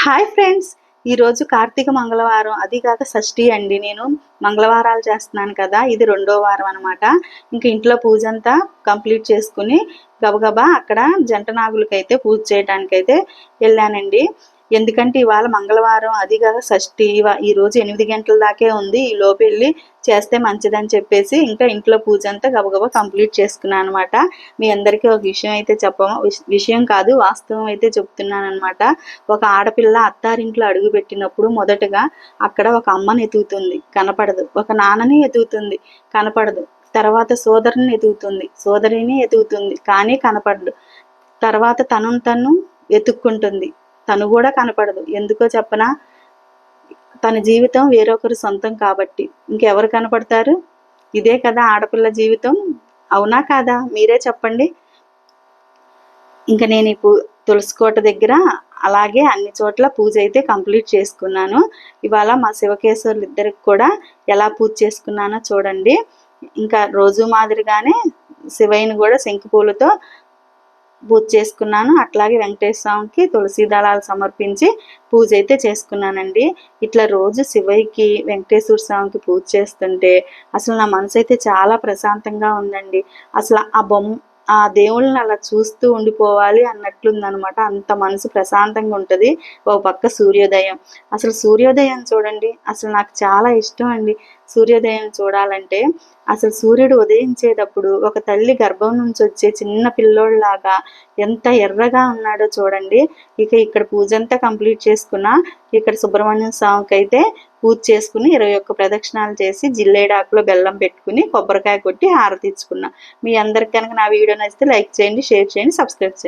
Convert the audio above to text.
Hi friends, ఈరోజు కార్తీక మంగళవారం, అది కాక షష్ఠి అండి. నేను మంగళవారాలు చేస్తున్నాను కదా, ఇది రెండో వారం అనమాట. ఇంక ఇంట్లో పూజ అంతా కంప్లీట్ చేసుకుని గబగబా అక్కడ జంట నాగులకైతే పూజ చేయడానికైతే వెళ్ళానండి. ఎందుకంటే ఇవాళ మంగళవారం, అది కాక షష్ఠి. ఈరోజు 8 గంటల దాకే ఉంది. ఈ లోపు వెళ్ళి చేస్తే మంచిదని చెప్పేసి ఇంకా ఇంట్లో పూజ అంతా గబగబా కంప్లీట్ చేసుకున్నాను అనమాట. మీ అందరికీ ఒక విషయం అయితే విషయం కాదు, వాస్తవం అయితే చెప్తున్నాను అనమాట. ఒక ఆడపిల్ల అత్తారింట్లో అడుగు పెట్టినప్పుడు మొదటగా అక్కడ ఒక అమ్మని ఎదుగుతుంది, కనపడదు. ఒక నాన్నని ఎదుగుతుంది, కనపడదు. తర్వాత సోదరుని ఎదుగుతుంది, సోదరిని ఎదుగుతుంది, కానీ కనపడదు. తర్వాత తను వెతుక్కుంటుంది, తను కూడా కనపడదు. ఎందుకో చెప్పనా, తన జీవితం వేరొకరు సొంతం కాబట్టి. ఇంకెవరు కనపడతారు? ఇదే కదా ఆడపిల్ల జీవితం, అవునా కాదా? మీరే చెప్పండి. ఇంకా నేను ఈ తులసికోట దగ్గర అలాగే అన్ని చోట్ల పూజ అయితే కంప్లీట్ చేసుకున్నాను. ఇవాళ మా శివకేశ్వరులు ఇద్దరికి కూడా ఎలా పూజ చేసుకున్నానో చూడండి. ఇంకా రోజు మాదిరిగానే శివయ్యని కూడా శంకు పూలతో పూజ చేసుకున్నాను. అట్లాగే వెంకటేశ్వర స్వామికి తులసి దళాలు సమర్పించి పూజ అయితే చేసుకున్నానండి. ఇట్లా రోజు శివయ్యకి, వెంకటేశ్వర స్వామికి పూజ చేస్తుంటే అసలు నా మనసు అయితే చాలా ప్రశాంతంగా ఉందండి. అసలు ఆ దేవుళ్ళని అలా చూస్తూ ఉండిపోవాలి అన్నట్లుందనమాట. అంత మనసు ప్రశాంతంగా ఉంటుంది. ఒక పక్క సూర్యోదయం, అసలు సూర్యోదయం చూడండి, అసలు నాకు చాలా ఇష్టం అండి సూర్యోదయం చూడాలంటే. అసలు సూర్యుడు ఉదయించేటప్పుడు ఒక తల్లి గర్భం నుంచి వచ్చే చిన్న పిల్లోళ్ళలాగా ఎంత ఎర్రగా ఉన్నాడో చూడండి. ఇక ఇక్కడ పూజ అంతా కంప్లీట్ చేసుకున్నా. ఇక్కడ సుబ్రహ్మణ్యం స్వామికి అయితే పూజ చేసుకుని 21 ప్రదక్షిణాలు చేసి జిల్లేడాకులో బెల్లం పెట్టుకుని కొబ్బరికాయ కొట్టి హారతి ఇచ్చుకున్నా. మీ అందరికి కనుక నా వీడియో నచ్చితే లైక్ చేయండి, షేర్ చేయండి, సబ్స్క్రైబ్ చేయండి.